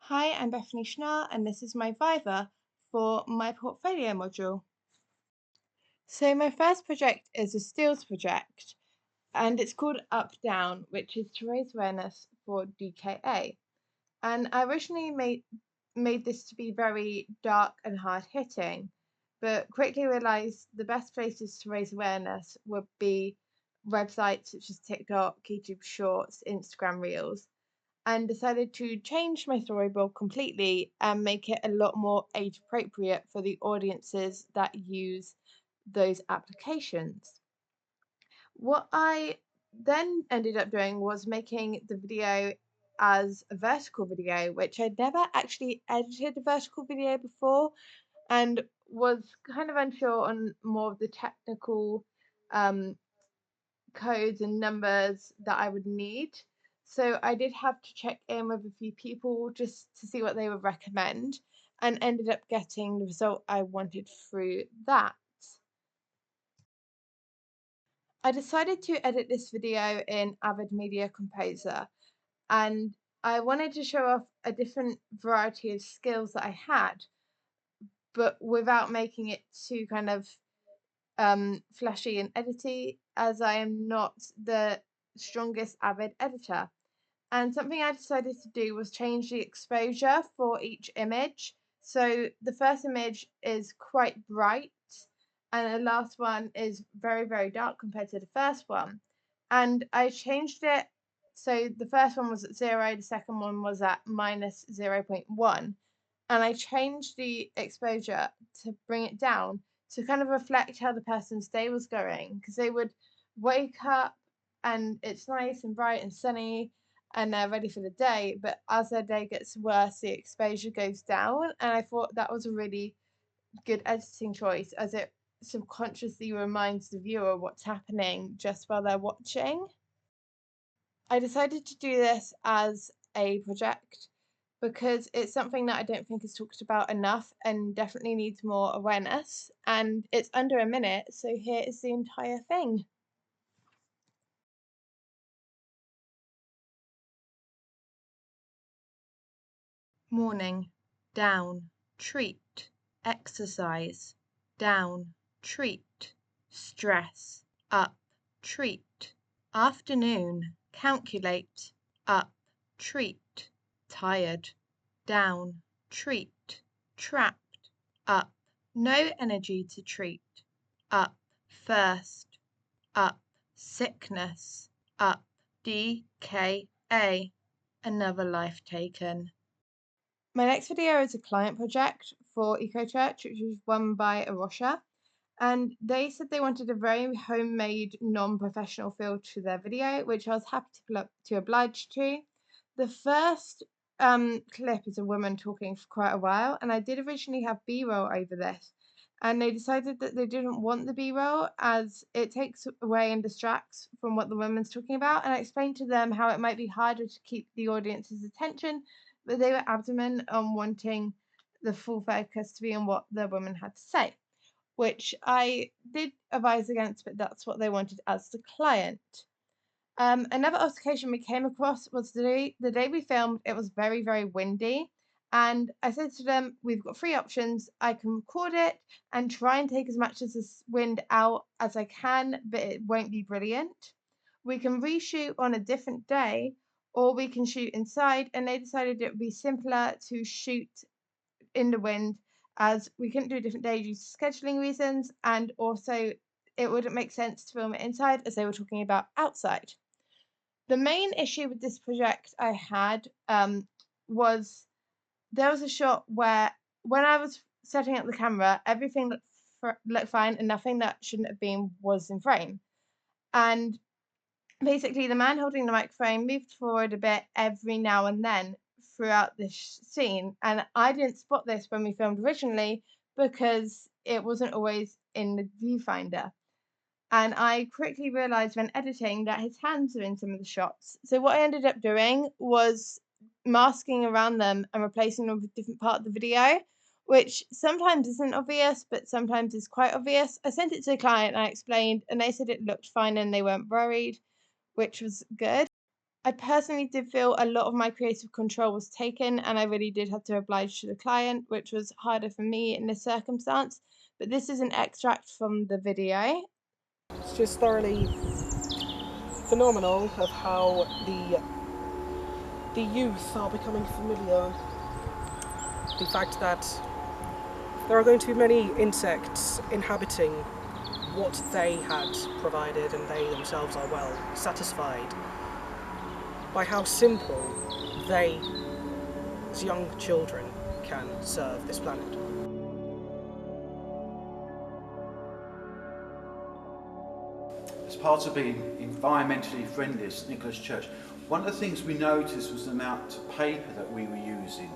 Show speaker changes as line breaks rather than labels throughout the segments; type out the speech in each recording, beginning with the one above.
Hi, I'm Bethany Schnaar, and this is my Viva for my portfolio module. So my first project is a stills project, and it's called Up Down, which is to raise awareness for DKA. And I originally made this to be very dark and hard hitting, but quickly realized the best places to raise awareness would be websites such as TikTok, YouTube Shorts, Instagram Reels, and decided to change my storyboard completely and make it a lot more age appropriate for the audiences that use those applications. What I then ended up doing was making the video as a vertical video, which I'd never actually edited a vertical video before and was kind of unsure on more of the technical um, codes and numbers that I would need. So I did have to check in with a few people just to see what they would recommend and ended up getting the result I wanted through that. I decided to edit this video in Avid Media Composer, and I wanted to show off a different variety of skills that I had, but without making it too kind of flashy and edity, as I am not the strongest Avid editor. And something I decided to do was change the exposure for each image. So the first image is quite bright, and the last one is very, very dark compared to the first one. And I changed it. So the first one was at 0, the second one was at minus 0.1. And I changed the exposure to bring it down to kind of reflect how the person's day was going, because they would wake up and it's nice and bright and sunny and they're ready for the day. But as their day gets worse, the exposure goes down. And I thought that was a really good editing choice, as it subconsciously reminds the viewer what's happening just while they're watching. I decided to do this as a project because it's something that I don't think is talked about enough and definitely needs more awareness. And it's under a minute, so here is the entire thing. Morning, down, treat, exercise, down, treat, stress, up, treat, afternoon, calculate, up, treat, tired, down, treat, trapped, up, no energy to treat, up, first, up, sickness, up, DKA, another life taken. My next video is a client project for EcoChurch, which was run by Arosha, and they said they wanted a very homemade, non-professional feel to their video, which I was happy to oblige to. The first clip is a woman talking for quite a while, and I did originally have B-roll over this, and they decided that they didn't want the B-roll as it takes away and distracts from what the woman's talking about, and I explained to them how it might be harder to keep the audience's attention, but they were adamant on wanting the full focus to be on what the woman had to say, which I did advise against, but that's what they wanted as the client. Another altercation we came across was the day we filmed. It was very, very windy. And I said to them, we've got three options. I can record it and try and take as much of this wind out as I can, but it won't be brilliant. We can reshoot on a different day, or we can shoot inside. And they decided it would be simpler to shoot in the wind, as we couldn't do a different day due to scheduling reasons. And also, it wouldn't make sense to film it inside as they were talking about outside. The main issue with this project I had was there was a shot where when I was setting up the camera, everything looked fine and nothing that shouldn't have been was in frame. And basically, the man holding the microphone moved forward a bit every now and then throughout this scene. And I didn't spot this when we filmed originally because it wasn't always in the viewfinder. And I quickly realized when editing that his hands were in some of the shots. So what I ended up doing was masking around them and replacing them with a different part of the video, which sometimes isn't obvious, but sometimes is quite obvious. I sent it to the client and I explained, and they said it looked fine and they weren't worried, which was good. I personally did feel a lot of my creative control was taken, and I really did have to oblige to the client, which was harder for me in this circumstance. But this is an extract from the video.
It's just thoroughly phenomenal of how the youth are becoming familiar. The fact that there are going to be many insects inhabiting what they had provided, and they themselves are well satisfied by how simple they, as young children, can serve this planet.
As part of being environmentally friendly at St Nicholas Church, one of the things we noticed was the amount of paper that we were using,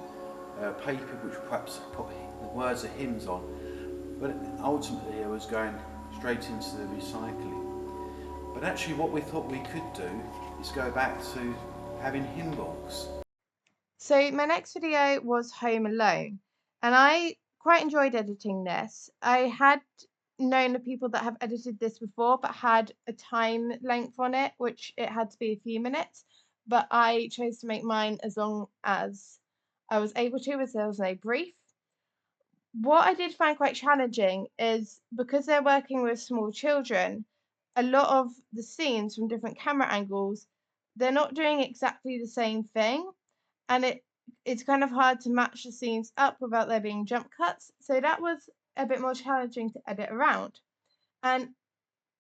paper which perhaps put the words of hymns on, but ultimately it was going straight into the recycling. But actually what we thought we could do is go back to having hymn books.
So my next video was Home Alone, and I quite enjoyed editing this. I had known of people that have edited this before, but had a time length on it, which it had to be a few minutes. But I chose to make mine as long as I was able to, as there was no brief. What I did find quite challenging is because they're working with small children, a lot of the scenes from different camera angles, they're not doing exactly the same thing, and it's kind of hard to match the scenes up without there being jump cuts. So that was a bit more challenging to edit around. And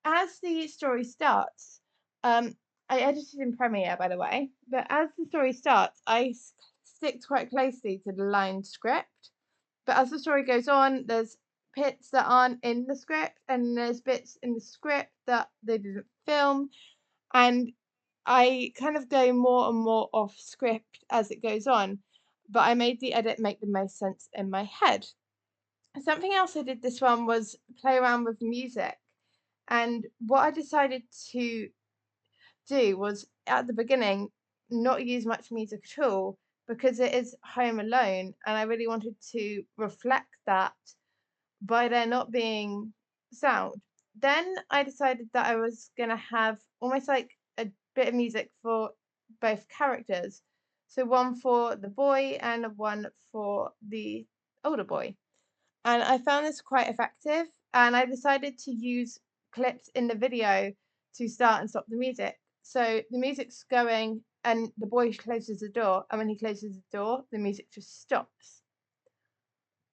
as the story starts, um, I edited in Premiere, by the way, but as the story starts, stick quite closely to the line script. But as the story goes on, there's bits that aren't in the script, and there's bits in the script that they didn't film. And I kind of go more and more off script as it goes on, but I made the edit make the most sense in my head. Something else I did this one was play around with music. And what I decided to do was at the beginning not use much music at all because it is Home Alone, and I really wanted to reflect that by there not being sound. Then I decided that I was going to have almost like a bit of music for both characters. So one for the boy and one for the older boy. And I found this quite effective. And I decided to use clips in the video to start and stop the music. So the music's going and the boy closes the door. And when he closes the door, the music just stops.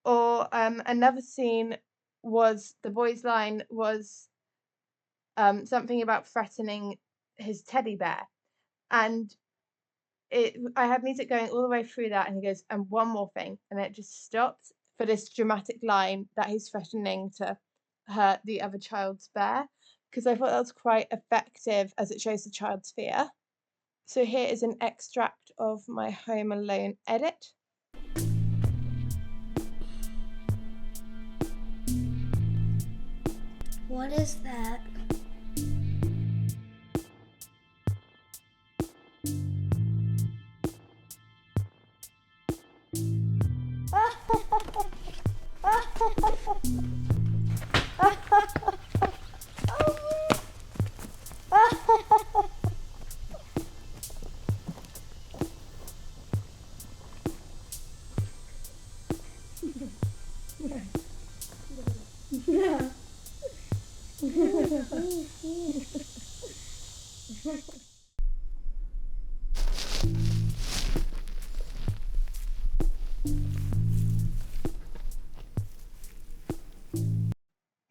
Or another scene was the boy's line was something about threatening his teddy bear. And I had music going all the way through that, and he goes, and one more thing, and it just stopped for this dramatic line that he's threatening to hurt the other child's bear, because I thought that was quite effective as it shows the child's fear. So here is an extract of my Home Alone edit.
What is that?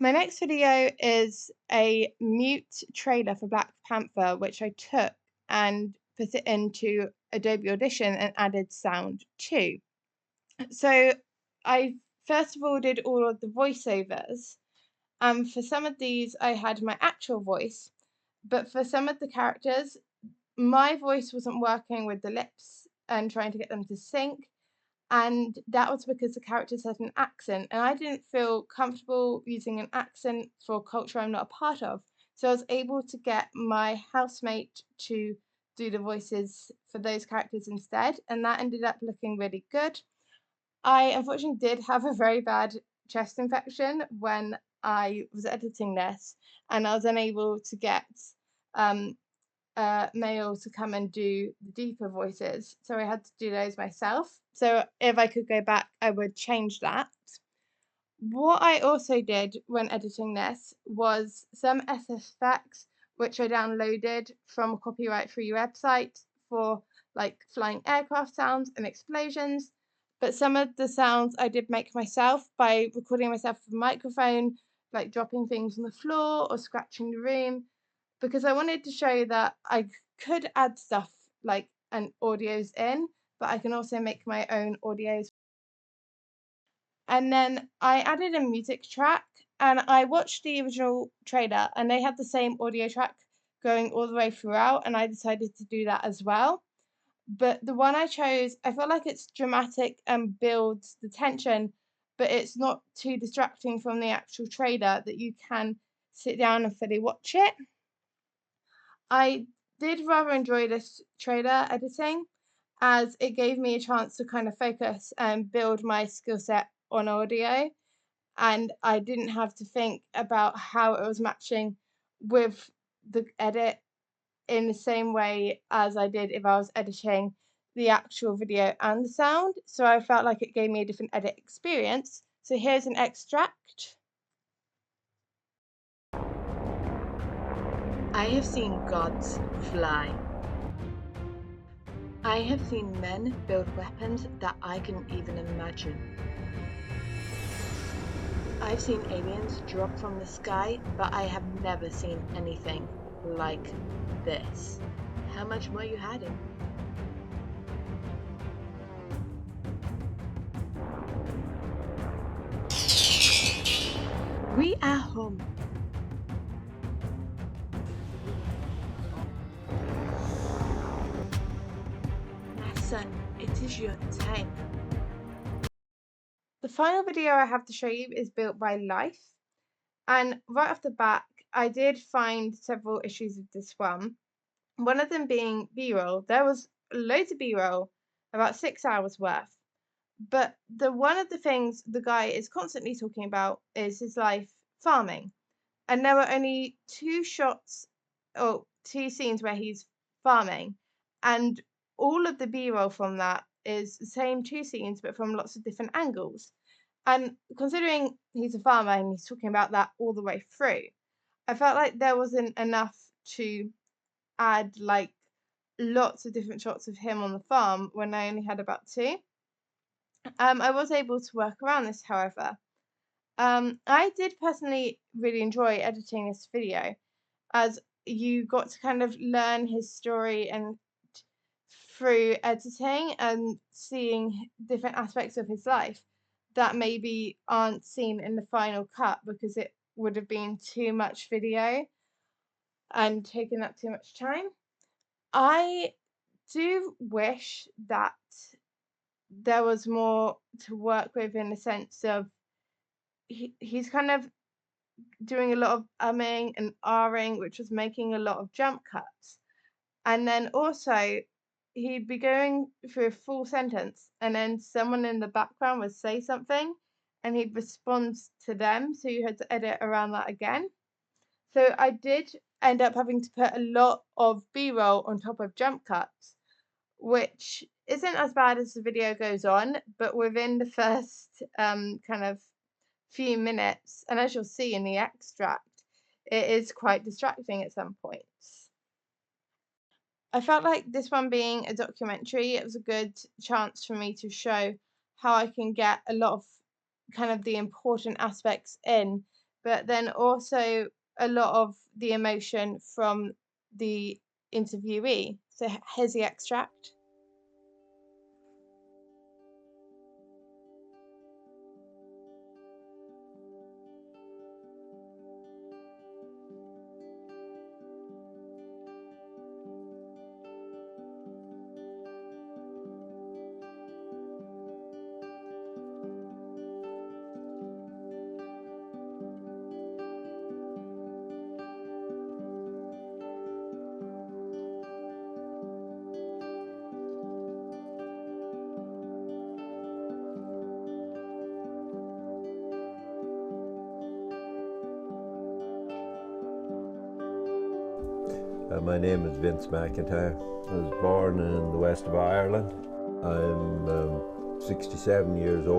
My next video is a mute trailer for Black Panther, which I took and put it into Adobe Audition and added sound to. So I first of all did all of the voiceovers. And for some of these, I had my actual voice, but for some of the characters, my voice wasn't working with the lips and trying to get them to sync. And that was because the characters had an accent, and I didn't feel comfortable using an accent for a culture I'm not a part of. So I was able to get my housemate to do the voices for those characters instead, and that ended up looking really good. I unfortunately did have a very bad chest infection when I was editing this, and I was unable to get um, male to come and do the deeper voices, so I had to do those myself. So if I could go back, I would change that. What I also did when editing this was some SFX, which I downloaded from a copyright-free website for like flying aircraft sounds and explosions. But some of the sounds I did make myself by recording myself with a microphone, like dropping things on the floor or scratching the room, because I wanted to show that I could add stuff like and audios in, but I can also make my own audios. And then I added a music track and I watched the original trailer and they had the same audio track going all the way throughout, and I decided to do that as well. But the one I chose, I feel like it's dramatic and builds the tension, but it's not too distracting from the actual trailer that you can sit down and fully watch it. I did rather enjoy this trailer editing as it gave me a chance to kind of focus and build my skill set on audio, and I didn't have to think about how it was matching with the edit in the same way as I did if I was editing the actual video and the sound. So I felt like it gave me a different edit experience. So here's an extract. I have seen gods fly. I have seen men build weapons that I couldn't even imagine. I've seen aliens drop from the sky, but I have never seen anything like this. How much more are you hiding? We are home. My son, it is your time. The final video I have to show you is built by Life. And right off the bat, I did find several issues with this one. One of them being B-roll. There was loads of B-roll, about 6 hours worth. But one of the things the guy is constantly talking about is his life farming. And there were only two shots or two scenes where he's farming. And all of the B-roll from that is the same two scenes, but from lots of different angles. And considering he's a farmer and he's talking about that all the way through, I felt like there wasn't enough to add like lots of different shots of him on the farm when I only had about two. I was able to work around this, however. I did personally really enjoy editing this video as you got to kind of learn his story and through editing and seeing different aspects of his life that maybe aren't seen in the final cut because it would have been too much video and taken up too much time. I do wish that there was more to work with in the sense of he's kind of doing a lot of umming and ahhing, which was making a lot of jump cuts. And then also, he'd be going through a full sentence, and then someone in the background would say something, and he'd respond to them. So you had to edit around that again. So I did end up having to put a lot of B roll on top of jump cuts, which isn't as bad as the video goes on, but within the first kind of few minutes, and as you'll see in the extract, it is quite distracting at some points. I felt like this one being a documentary, it was a good chance for me to show how I can get a lot of kind of the important aspects in, but then also a lot of the emotion from the interviewee. So here's the extract.
My name is Vince McIntyre. I was born in the west of Ireland. I'm 67 years old.